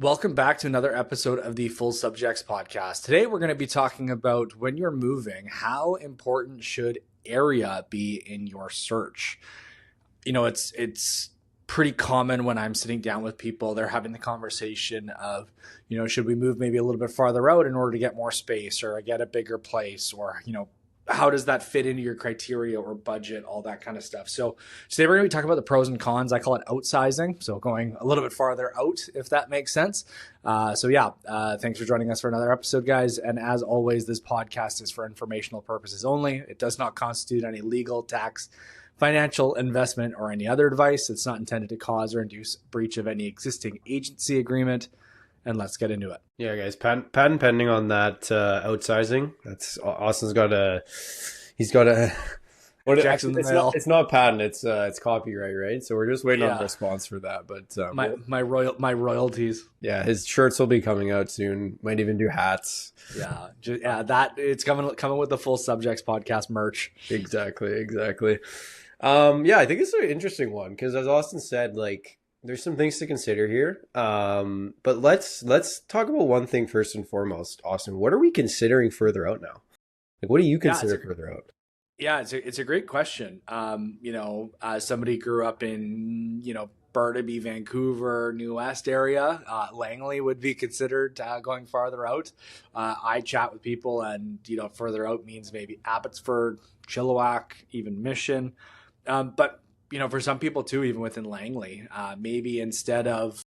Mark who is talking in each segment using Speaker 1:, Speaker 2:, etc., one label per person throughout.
Speaker 1: Welcome back to another episode of the Full Subjects podcast. Today we're going to be talking about when you're moving, how important should area be in your search? It's pretty common when I'm sitting down with people, they're having the conversation of, should we move maybe a little bit farther out in order to get more space or get a bigger place, or, how does that fit into your criteria or budget, all that kind of stuff. So today we're going to be talking about the pros and cons. I call it outsizing. So going a little bit farther out, if that makes sense. Thanks for joining us for another episode, guys. And as always, this podcast is for informational purposes only. It does not constitute any legal, tax, financial, investment, or any other advice. It's not intended to cause or induce breach of any existing agency agreement. And let's get into it.
Speaker 2: Yeah, guys, patent pending on that outsizing. That's Austin's got a. He's got a. What
Speaker 1: Jackson
Speaker 2: it's not patent. It's copyright, right? So we're just waiting on a response for that. But
Speaker 1: my royalties.
Speaker 2: Yeah, his shirts will be coming out soon. Might even do hats.
Speaker 1: That it's coming with the Full Subjects podcast merch.
Speaker 2: Exactly. I think it's an interesting one because, as Austin said, there's some things to consider here. But let's talk about one thing first and foremost. Austin, what are we considering further out now? What do you consider further out?
Speaker 1: Yeah, it's a great question. As somebody grew up in, Burnaby, Vancouver, New West area, Langley would be considered going farther out. I chat with people and, further out means maybe Abbotsford, Chilliwack, even Mission. But for some people too, even within Langley, maybe instead of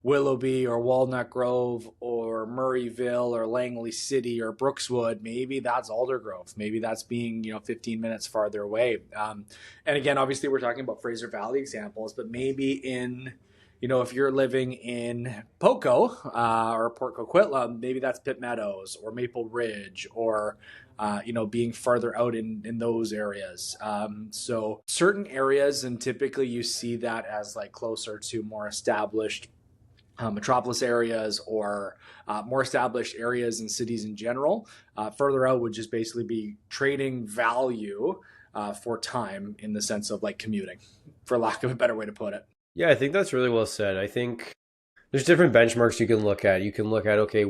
Speaker 1: Willoughby or Walnut Grove or Murrayville or Langley City or Brookswood, maybe that's Aldergrove. Maybe that's being, 15 minutes farther away. And again, obviously we're talking about Fraser Valley examples, but maybe in, if you're living in Poco or Port Coquitlam, maybe that's Pitt Meadows or Maple Ridge or being farther out in those areas. So certain areas, and typically you see that as closer to more established metropolis areas or more established areas in cities in general. Further out would just basically be trading value for time in the sense of commuting, for lack of a better way to put it.
Speaker 2: Yeah, I think that's really well said. I think there's different benchmarks you can look at. You can look at, okay,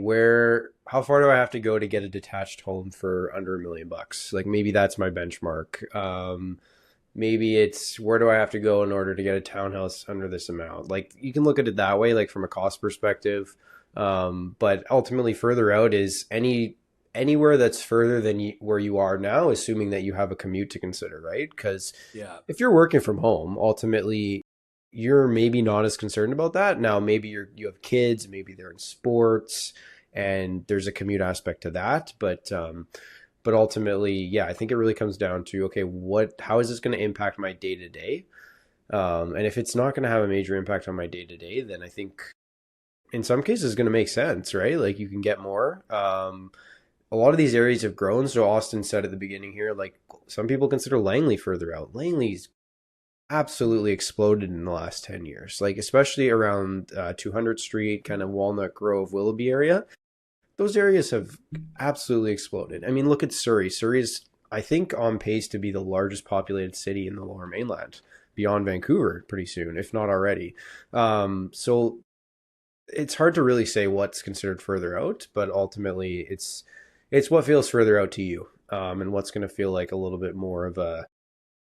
Speaker 2: how far do I have to go to get a detached home for under $1 million? Maybe that's my benchmark. Maybe it's where do I have to go in order to get a townhouse under this amount? You can look at it that way, from a cost perspective. But ultimately further out is anywhere that's further than where you are now, assuming that you have a commute to consider, right? Because if you're working from home, ultimately you're maybe not as concerned about that. Now, maybe you have kids, maybe they're in sports, and there's a commute aspect to that. But ultimately, I think it really comes down to, okay, how is this going to impact my day to day? And if it's not going to have a major impact on my day to day, then I think in some cases it's going to make sense, right? You can get more. A lot of these areas have grown. So Austin said at the beginning here, some people consider Langley further out. Langley's absolutely exploded in the last 10 years, especially around 200th Street, kind of Walnut Grove, Willoughby area. Those areas have absolutely exploded. I mean, look at Surrey. Surrey is, I think, on pace to be the largest populated city in the Lower Mainland, beyond Vancouver pretty soon, if not already. So it's hard to really say what's considered further out, but ultimately it's what feels further out to you, and what's going to feel like a little bit more of a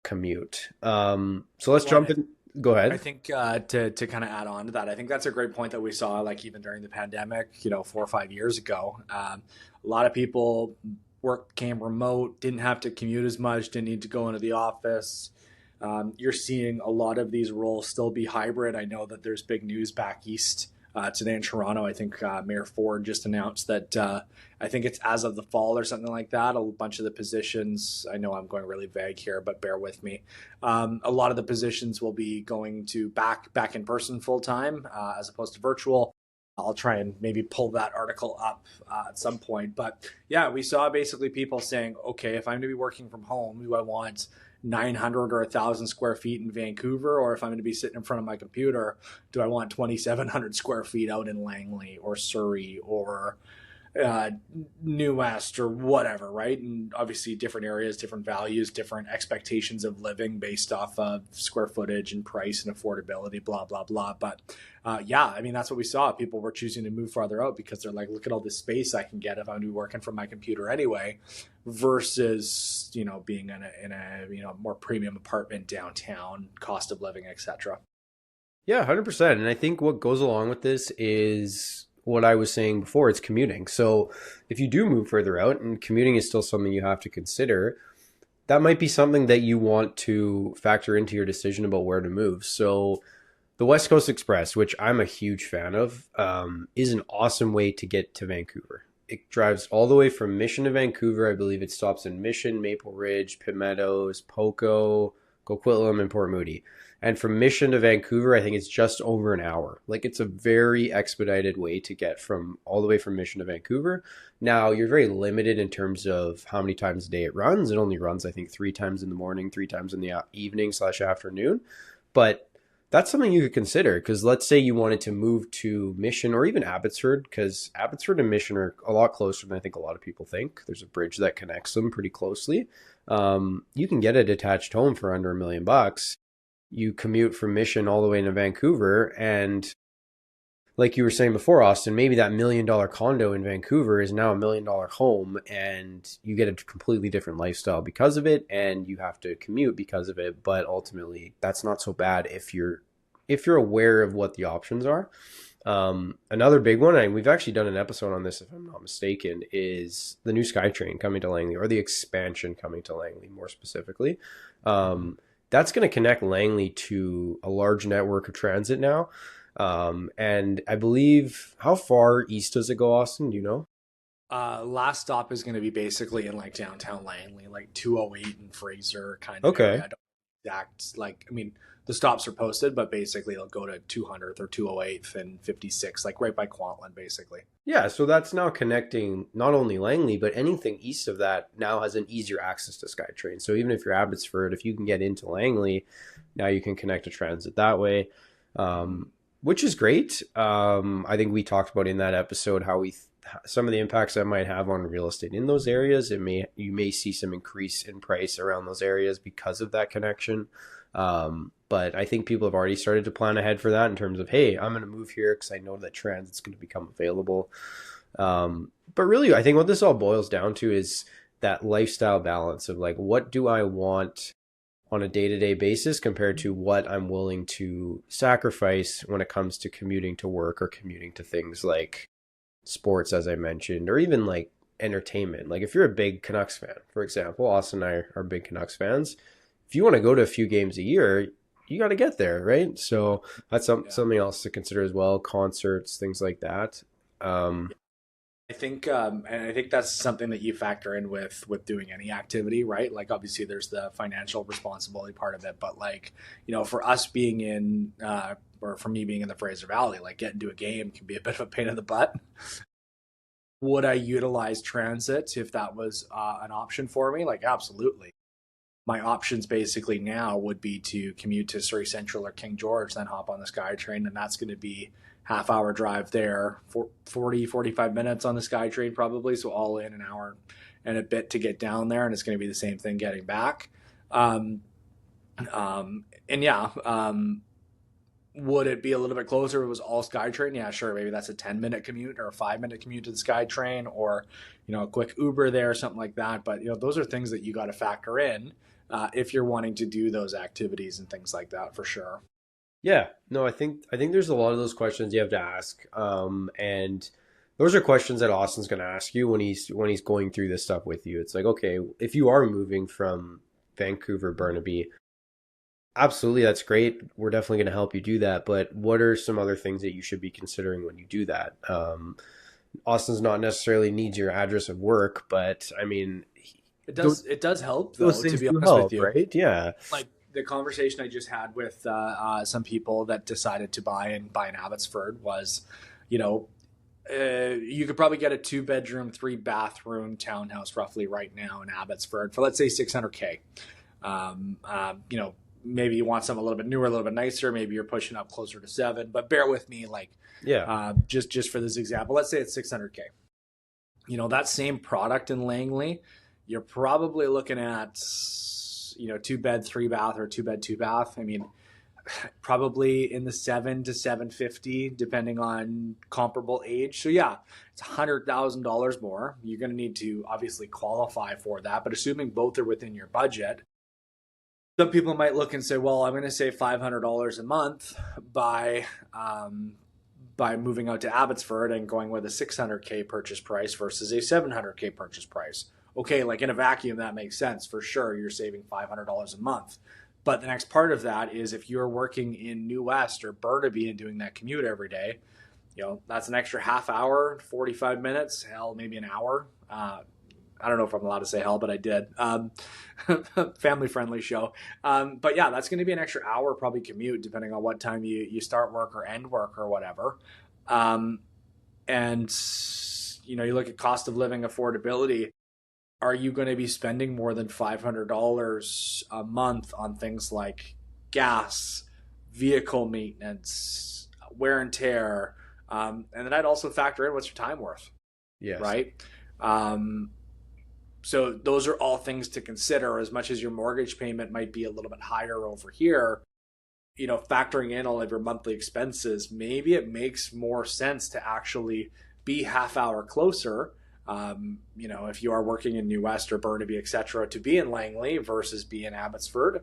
Speaker 2: commute. So let's jump in. Go ahead.
Speaker 1: I think to kind of add on to that, I think that's a great point that we saw even during the pandemic, 4 or 5 years ago. A lot of people came remote, didn't have to commute as much, didn't need to go into the office. You're seeing a lot of these roles still be hybrid. I know that there's big news back east today in Toronto. I think Mayor Ford just announced that I think it's as of the fall or something like that. A bunch of the positions, I know I'm going really vague here, but bear with me. A lot of the positions will be going to back in person full time as opposed to virtual. I'll try and maybe pull that article up at some point. But yeah, we saw basically people saying, okay, if I'm going to be working from home, do I want 900 or 1,000 square feet in Vancouver? Or if I'm going to be sitting in front of my computer, do I want 2,700 square feet out in Langley or Surrey or uh, New West or whatever, right? And obviously different areas, different values, different expectations of living based off of square footage and price and affordability, blah, blah, blah. But yeah, I mean, that's what we saw. People were choosing to move farther out because they're like, look at all this space I can get if I'm working from my computer anyway, versus, being in a more premium apartment downtown, cost of living, etc.
Speaker 2: Yeah, 100%. And I think what goes along with this is what I was saying before, it's commuting. So if you do move further out and commuting is still something you have to consider, that might be something that you want to factor into your decision about where to move. So the West Coast Express, which I'm a huge fan of, is an awesome way to get to Vancouver. It drives all the way from Mission to Vancouver. I believe it stops in Mission, Maple Ridge, Pitt Meadows, Poco, Coquitlam, and Port Moody. And from Mission to Vancouver, I think it's just over an hour. Like, it's a very expedited way to get from all the way from Mission to Vancouver. Now, you're very limited in terms of how many times a day it runs. It only runs, I think, 3 times in the morning, 3 times in the evening/afternoon. But that's something you could consider, because let's say you wanted to move to Mission or even Abbotsford, because Abbotsford and Mission are a lot closer than I think a lot of people think. There's a bridge that connects them pretty closely. You can get a detached home for under $1 million. You commute from Mission all the way into Vancouver, and like you were saying before, Austin, maybe that $1 million condo in Vancouver is now $1 million home, and you get a completely different lifestyle because of it, and you have to commute because of it. But ultimately, that's not so bad if you're aware of what the options are. Another big one, and we've actually done an episode on this, if I'm not mistaken, is the new SkyTrain coming to Langley, or the expansion coming to Langley, more specifically. That's going to connect Langley to a large network of transit now. And I believe, how far east does it go, Austin? Do you know?
Speaker 1: Last stop is going to be basically in like downtown Langley, like 208 and Fraser kind of area.
Speaker 2: Okay.
Speaker 1: I don't exact, like, I mean, the stops are posted, but basically it'll go to 200th or 208th and 56, like right by Kwantlen, basically.
Speaker 2: Yeah, so that's now connecting not only Langley, but anything east of that now has an easier access to SkyTrain. So even if you're Abbotsford, if you can get into Langley, now you can connect to transit that way, which is great. I think we talked about in that episode how some of the impacts that might have on real estate in those areas. You may see some increase in price around those areas because of that connection. But I think people have already started to plan ahead for that in terms of, hey, I'm going to move here because I know that transit's going to become available. But really, I think what this all boils down to is that lifestyle balance of like, what do I want on a day-to-day basis compared to what I'm willing to sacrifice when it comes to commuting to work or commuting to things like sports, as I mentioned, or even like entertainment. Like if you're a big Canucks fan, for example, Austin and I are big Canucks fans. If you want to go to a few games a year, you got to get there, right? So that's something else to consider as well. Concerts, things like that.
Speaker 1: And I think that's something that you factor in with doing any activity, right? Like obviously there's the financial responsibility part of it, but like, for us being in or for me being in the Fraser Valley, like getting to a game can be a bit of a pain in the butt. Would I utilize transit if that was an option for me? Like absolutely. My options basically now would be to commute to Surrey Central or King George, then hop on the SkyTrain, and that's going to be half-hour drive there, 45 minutes on the SkyTrain probably, so all in an hour and a bit to get down there, and it's going to be the same thing getting back. And yeah, would it be a little bit closer if it was all SkyTrain? Yeah, sure. Maybe that's a 10-minute commute or a 5-minute commute to the SkyTrain, or a quick Uber there, something like that. But those are things that you got to factor in if you're wanting to do those activities and things like that, for sure.
Speaker 2: Yeah, no, I think there's a lot of those questions you have to ask, and those are questions that Austin's going to ask you when he's going through this stuff with you. It's like, okay, if you are moving from Vancouver, Burnaby, absolutely, that's great. We're definitely going to help you do that. But what are some other things that you should be considering when you do that? Austin's not necessarily needs your address of work, but I mean,
Speaker 1: it does help though,
Speaker 2: those
Speaker 1: to
Speaker 2: things
Speaker 1: be
Speaker 2: do
Speaker 1: honest with
Speaker 2: help,
Speaker 1: you.
Speaker 2: right? Yeah.
Speaker 1: Like the conversation I just had with some people that decided to buy in Abbotsford was, you could probably get a 2-bedroom, 3-bathroom townhouse roughly right now in Abbotsford for let's say $600K. Maybe you want something a little bit newer, a little bit nicer. Maybe you're pushing up closer to 7. But bear with me, like,
Speaker 2: Yeah.
Speaker 1: just for this example, let's say it's $600K. That same product in Langley, you're probably looking at, 2 bed, 3 bath, or 2 bed, 2 bath. I mean, probably in the 7 to 750, depending on comparable age. So yeah, it's $100,000 more. You're going to need to obviously qualify for that, but assuming both are within your budget, some people might look and say, well, I'm going to save $500 a month by moving out to Abbotsford and going with a 600K purchase price versus a 700K purchase price. Okay, like in a vacuum, that makes sense. For sure, you're saving $500 a month. But the next part of that is if you're working in New West or Burnaby and doing that commute every day, that's an extra half hour, 45 minutes, hell, maybe an hour. I don't know if I'm allowed to say hell, but I did. Family friendly show. But yeah, that's going to be an extra hour probably commute depending on what time you start work or end work or whatever. And, you look at cost of living affordability. Are you going to be spending more than $500 a month on things like gas, vehicle maintenance, wear and tear? And then I'd also factor in what's your time worth,
Speaker 2: Yes.
Speaker 1: right? So those are all things to consider. As much as your mortgage payment might be a little bit higher over here, factoring in all of your monthly expenses, maybe it makes more sense to actually be half hour closer. If you are working in New West or Burnaby, etc., to be in Langley versus be in Abbotsford,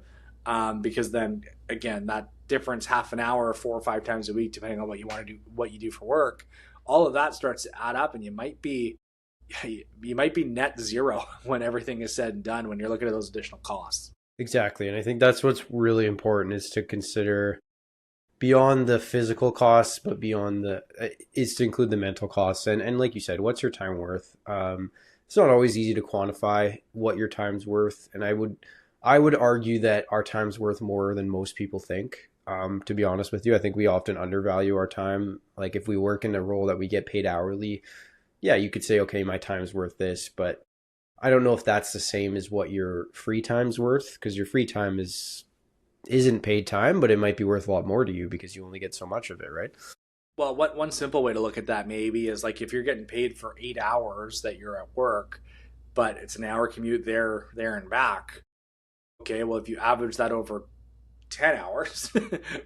Speaker 1: because then again, that difference, half an hour, 4 or 5 times a week, depending on what you want to do, what you do for work, all of that starts to add up, and you might be net zero when everything is said and done when you're looking at those additional costs.
Speaker 2: Exactly. And I think that's what's really important is to consider beyond the physical costs, but beyond is to include the mental costs. And like you said, what's your time worth? It's not always easy to quantify what your time's worth. And I would argue that our time's worth more than most people think. To be honest with you, I think we often undervalue our time. Like if we work in a role that we get paid hourly, yeah, you could say, okay, my time's worth this, but I don't know if that's the same as what your free time's worth, because your free time isn't paid time, but it might be worth a lot more to you because you only get so much of it, right?
Speaker 1: Well, one simple way to look at that maybe is like if you're getting paid for 8 hours that you're at work, but it's an hour commute there and back. Okay, well, if you average that over 10 hours,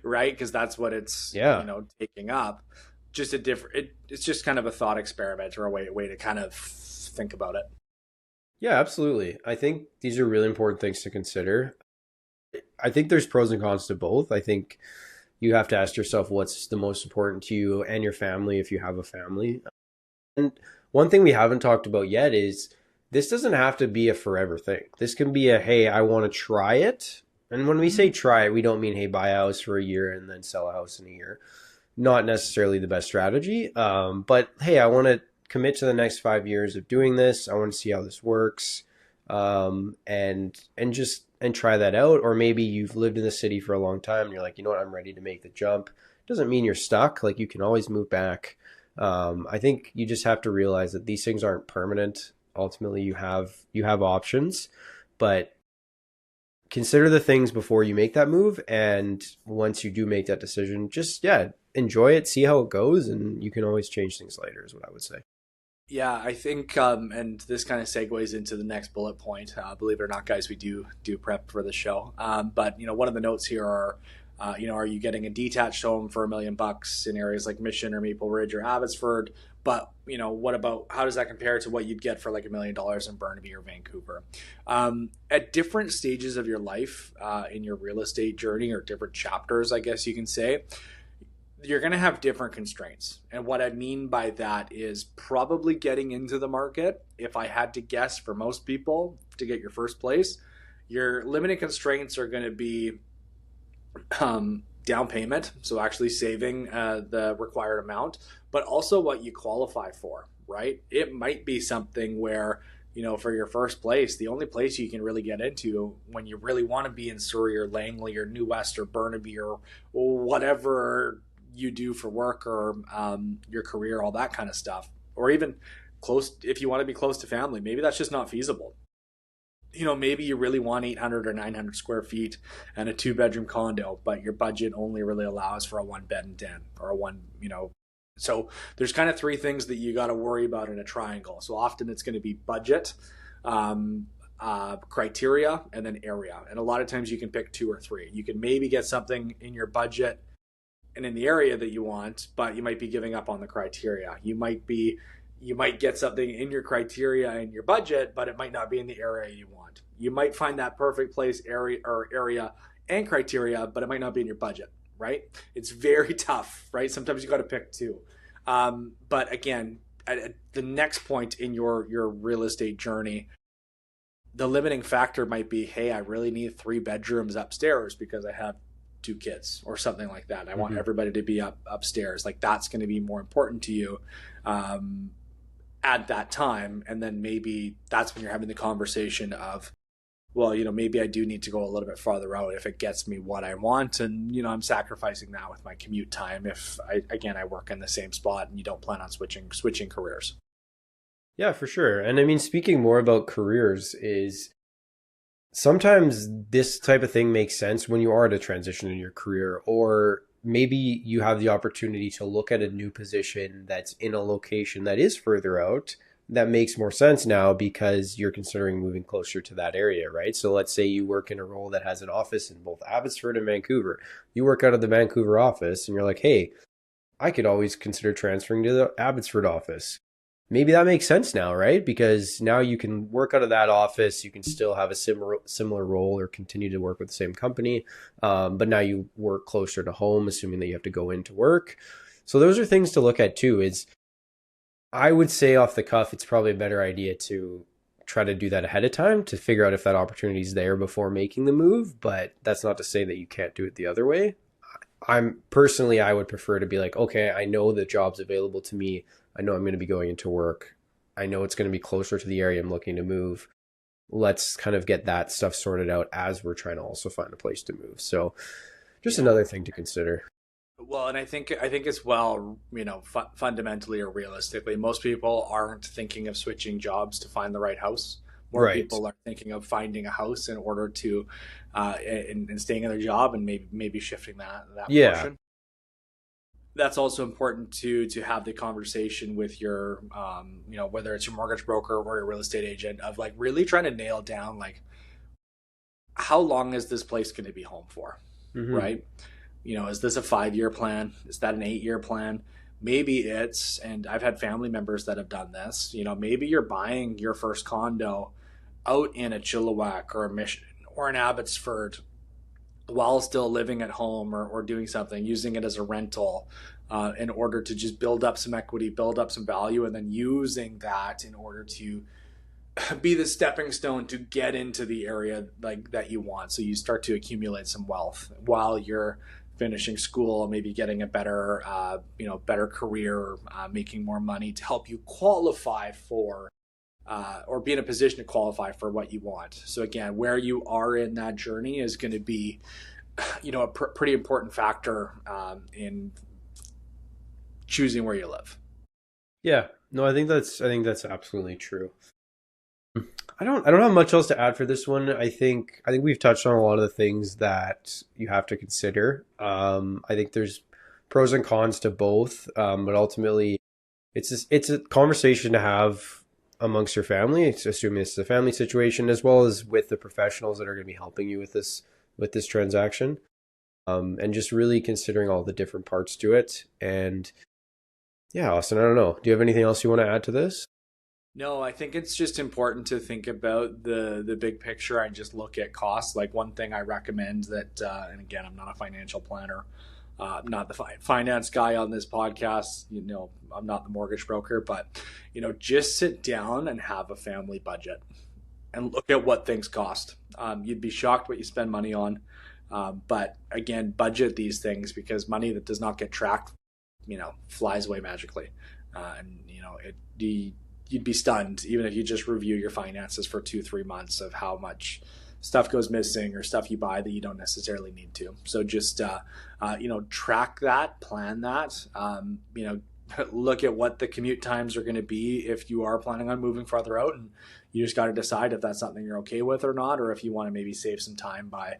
Speaker 1: right? Because that's what it's taking up. Just a different. It's just kind of a thought experiment or a way to kind of think about it.
Speaker 2: Yeah, absolutely. I think these are really important things to consider. I think there's pros and cons to both. I think you have to ask yourself what's the most important to you and your family if you have a family. And one thing we haven't talked about yet is this doesn't have to be a forever thing. This can be hey, I want to try it. And when we say try it, we don't mean, hey, buy a house for a year and then sell a house in a year. Not necessarily the best strategy. But hey, I want to commit to the next 5 years of doing this. I want to see how this works. And try that out. Or maybe you've lived in the city for a long time and you're like, you know what, I'm ready to make the jump. Doesn't mean you're stuck. Like you can always move back. I think you just have to realize that these things aren't permanent. Ultimately, you have options, but consider the things before you make that move. And once you do make that decision, just enjoy it, see how it goes, and you can always change things later is what I would say.
Speaker 1: Yeah, I think, and this kind of segues into the next bullet point. Believe it or not, guys, we do prep for the show. But one of the notes here are, are you getting a detached home for $1 million in areas like Mission or Maple Ridge or Abbotsford? But what about how does that compare to what you'd get for like $1 million in Burnaby or Vancouver? At different stages of your life, in your real estate journey or different chapters, I guess you can say, you're going to have different constraints. And what I mean by that is probably getting into the market. If I had to guess for most people to get your first place, your limiting constraints are going to be down payment. So actually saving the required amount, but also what you qualify for, right? It might be something where, for your first place, the only place you can really get into when you really want to be in Surrey or Langley or New West or Burnaby or whatever you do for work or your career, all that kind of stuff, or even close, if you want to be close to family, maybe that's just not feasible. Maybe you really want 800 or 900 square feet and a 2-bedroom condo, but your budget only really allows for a 1 bed and den or a one So there's kind of three things that you got to worry about in a triangle. So often it's going to be budget, criteria, and then area. And a lot of times you can pick two or three. You can maybe get something in your budget and in the area that you want, but you might be giving up on the criteria. You might get something in your criteria and your budget, but it might not be in the area you want. You might find that perfect place, area and criteria, but it might not be in your budget, right? It's very tough, right? Sometimes you got to pick two. But again, at the next point in your real estate journey, the limiting factor might be, hey, I really need 3 bedrooms upstairs because I have 2 kids or something like that. I want everybody to be upstairs. Like that's going to be more important to you at that time. And then maybe that's when you're having the conversation of, well, maybe I do need to go a little bit farther out if it gets me what I want. And, I'm sacrificing that with my commute time if I work in the same spot and you don't plan on switching careers.
Speaker 2: Yeah, for sure. And I mean, speaking more about careers is sometimes this type of thing makes sense when you are at a transition in your career, or maybe you have the opportunity to look at a new position that's in a location that is further out that makes more sense now because you're considering moving closer to that area, right? So let's say you work in a role that has an office in both Abbotsford and Vancouver. You work out of the Vancouver office and you're like, hey, I could always consider transferring to the Abbotsford office. Maybe that makes sense now, right? Because now you can work out of that office. You can still have a similar role or continue to work with the same company. But now you work closer to home, assuming that you have to go into work. So those are things to look at too. I would say off the cuff, it's probably a better idea to try to do that ahead of time to figure out if that opportunity is there before making the move. But that's not to say that you can't do it the other way. I would prefer to be like, okay, I know the job's available to me. I know I'm going to be going into work. I know it's going to be closer to the area I'm looking to move. Let's kind of get that stuff sorted out as we're trying to also find a place to move. So just another thing to consider.
Speaker 1: Well, and I think as well, fundamentally or realistically, most people aren't thinking of switching jobs to find the right house. More people are thinking of finding a house in order to and staying in their job and maybe shifting that portion. That's also important to have the conversation with your whether it's your mortgage broker or your real estate agent of like really trying to nail down like how long is this place going to be home for, right? Is this a 5-year plan? Is that an 8-year plan? Maybe it's, and I've had family members that have done this, maybe you're buying your first condo out in a Chilliwack or a Mission or an Abbotsford while still living at home or doing something, using it as a rental in order to just build up some equity, build up some value, and then using that in order to be the stepping stone to get into the area like that you want. So you start to accumulate some wealth while you're finishing school, maybe getting a better career, making more money to help you qualify for or be in a position to qualify for what you want. So again, where you are in that journey is going to be, a pretty important factor in choosing where you live.
Speaker 2: Yeah, no, I think that's absolutely true. I don't have much else to add for this one. I think we've touched on a lot of the things that you have to consider. I think there's pros and cons to both, but ultimately, it's a conversation to have amongst your family. It's assuming it's a family situation, as well as with the professionals that are going to be helping you with this transaction, and just really considering all the different parts to it. And yeah, Austin, I don't know. Do you have anything else you want to add to this?
Speaker 1: No, I think it's just important to think about the big picture and just look at costs. Like one thing I recommend that, and again, I'm not a financial planner, I'm not the finance guy on this podcast. I'm not the mortgage broker, but just sit down and have a family budget and look at what things cost. You'd be shocked what you spend money on, but again, budget these things because money that does not get tracked, flies away magically, and you'd be stunned even if you just review your finances for 2-3 months of how much stuff goes missing or stuff you buy that you don't necessarily need to. So just track that, plan that, look at what the commute times are going to be if you are planning on moving farther out, and you just got to decide if that's something you're okay with or not, or if you want to maybe save some time by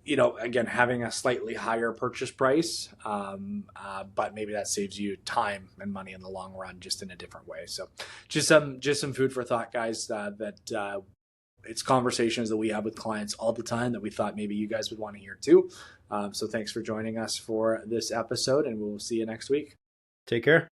Speaker 1: again, having a slightly higher purchase price, but maybe that saves you time and money in the long run, just in a different way. So, just some food for thought, guys. That it's conversations that we have with clients all the time that we thought maybe you guys would want to hear too. So, thanks for joining us for this episode, and we'll see you next week.
Speaker 2: Take care.